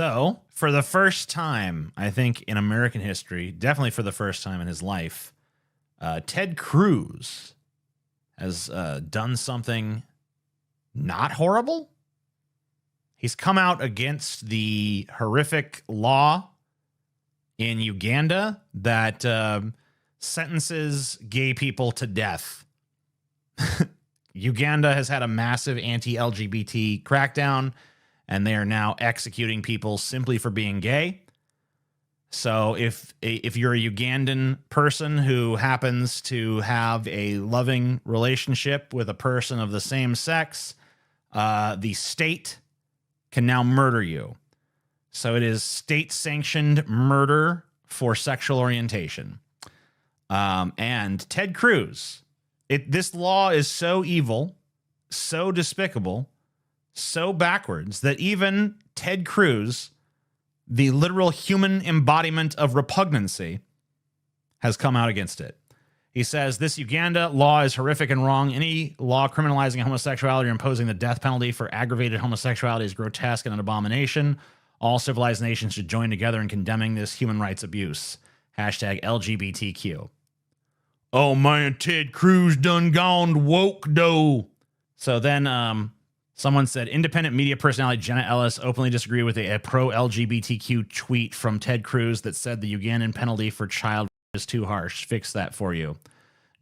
So, for the first time, I think, in American history, definitely for the first time in his life, Ted Cruz has done something not horrible. He's come out against the horrific law in Uganda that sentences gay people to death. Uganda has had a massive anti-LGBT crackdown, and they are now executing people simply for being gay. So if you're a Ugandan person who happens to have a loving relationship with a person of the same sex, the state can now murder you. So it is state-sanctioned murder for sexual orientation. And Ted Cruz, this law is so evil, so despicable, so backwards that even Ted Cruz, the literal human embodiment of repugnancy, has come out against it. He says, this Uganda law is horrific and wrong. Any law criminalizing homosexuality or imposing the death penalty for aggravated homosexuality is grotesque and an abomination. All civilized nations should join together in condemning this human rights abuse. Hashtag LGBTQ. Oh man, Ted Cruz done gone woke though. So then someone said, independent media personality Jenna Ellis openly disagreed with a pro-LGBTQ tweet from Ted Cruz that said the Ugandan penalty for child is too harsh. Fix that for you.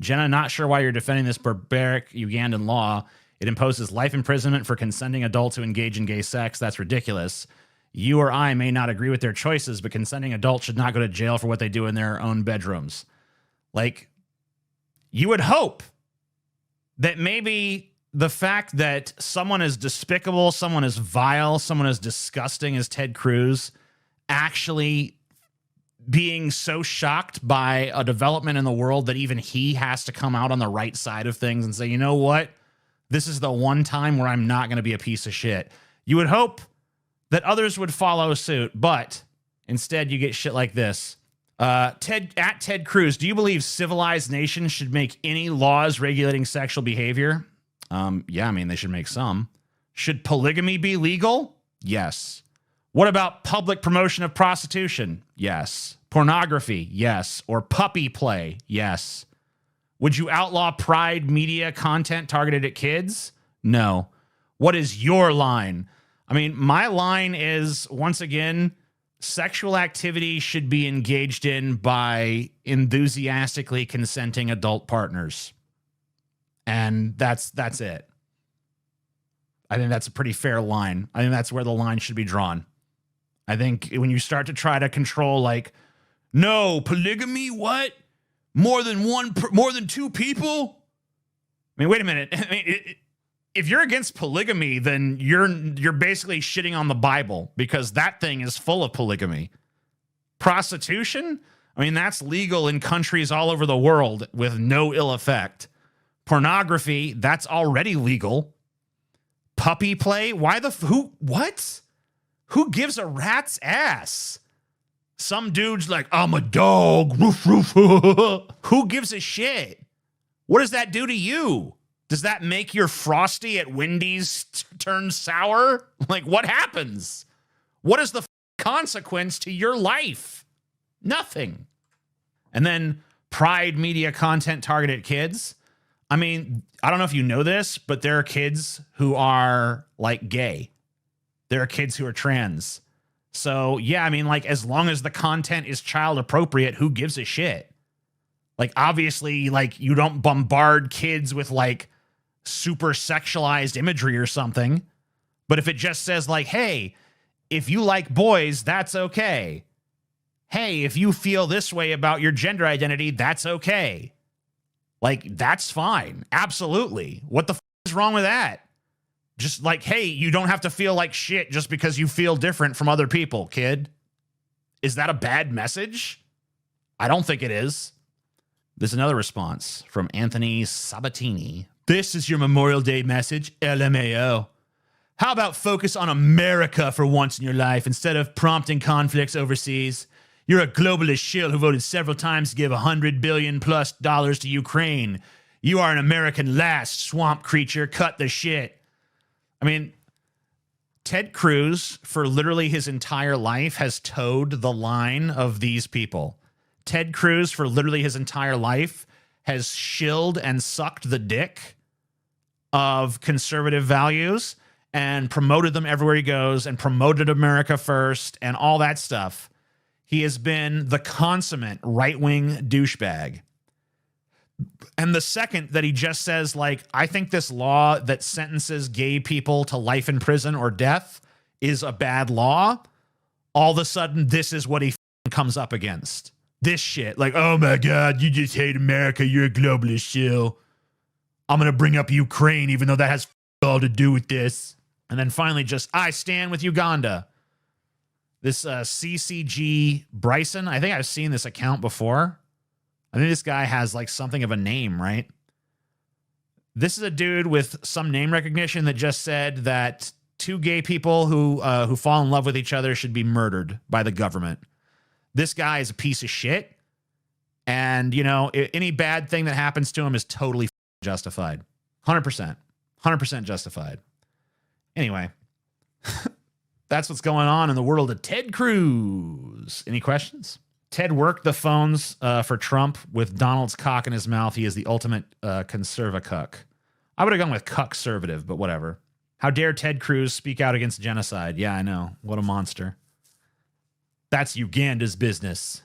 Jenna, not sure why you're defending this barbaric Ugandan law. It imposes life imprisonment for consenting adults who engage in gay sex. That's ridiculous. You or I may not agree with their choices, but consenting adults should not go to jail for what they do in their own bedrooms. Like, you would hope that maybe the fact that someone as despicable, someone as vile, someone as disgusting as Ted Cruz actually being so shocked by a development in the world that even he has to come out on the right side of things and say, you know what? This is the one time where I'm not going to be a piece of shit. You would hope that others would follow suit, but instead you get shit like this. Ted Cruz, do you believe civilized nations should make any laws regulating sexual behavior? Yeah, I mean, they should make some. Should polygamy be legal? Yes. What about public promotion of prostitution? Yes. Pornography? Yes. Or puppy play? Yes. Would you outlaw pride media content targeted at kids? No. What is your line? I mean, my line is, once again, sexual activity should be engaged in by enthusiastically consenting adult partners. And that's it. I think that's a pretty fair line. I think that's where the line should be drawn. I think when you start to try to control, like, no, polygamy, what? More than two people? I mean, wait a minute. I mean, if you're against polygamy, then you're basically shitting on the Bible, because that thing is full of polygamy. Prostitution? I mean, that's legal in countries all over the world with no ill effect. Pornography, that's already legal. Puppy play? Why the what? Who gives a rat's ass? Some dude's like, I'm a dog. Roof, roof. Who gives a shit? What does that do to you? Does that make your Frosty at Wendy's turn sour? Like, what happens? What is the consequence to your life? Nothing. And then pride media content targeted at kids. I mean, I don't know if you know this, but there are kids who are like gay. There are kids who are trans. So yeah, I mean, like, as long as the content is child appropriate, who gives a shit? Like, obviously, like, you don't bombard kids with like super sexualized imagery or something. But if it just says like, hey, if you like boys, that's okay. Hey, if you feel this way about your gender identity, that's okay. Like, that's fine. Absolutely. What the is wrong with that? Just like, hey, you don't have to feel like shit just because you feel different from other people, kid. Is that a bad message? I don't think it is. There's another response from Anthony Sabatini. This is your Memorial Day message, LMAO. How about focus on America for once in your life instead of prompting conflicts overseas? You're a globalist shill who voted several times to give $100 billion plus to Ukraine. You are an American last, swamp creature. Cut the shit. I mean, Ted Cruz, for literally his entire life, has towed the line of these people. Ted Cruz, for literally his entire life, has shilled and sucked the dick of conservative values and promoted them everywhere he goes and promoted America first and all that stuff. He has been the consummate right-wing douchebag. And the second that he just says, like, I think this law that sentences gay people to life in prison or death is a bad law, all of a sudden this is what he comes up against. This shit. Like, oh my God, you just hate America. You're a globalist shill. I'm going to bring up Ukraine, even though that has all to do with this. And then finally just, I stand with Uganda. This CCG Bryson, I think I've seen this account before. I think this guy has like something of a name, right? This is a dude with some name recognition that just said that two gay people who fall in love with each other should be murdered by the government. This guy is a piece of shit. And, you know, any bad thing that happens to him is totally justified. 100%. 100% justified. Anyway, that's what's going on in the world of Ted Cruz. Any questions? Ted worked the phones for Trump with Donald's cock in his mouth. He is the ultimate conservacuck. I would have gone with cuck-servative, but whatever. How dare Ted Cruz speak out against genocide? Yeah, I know. What a monster. That's Uganda's business.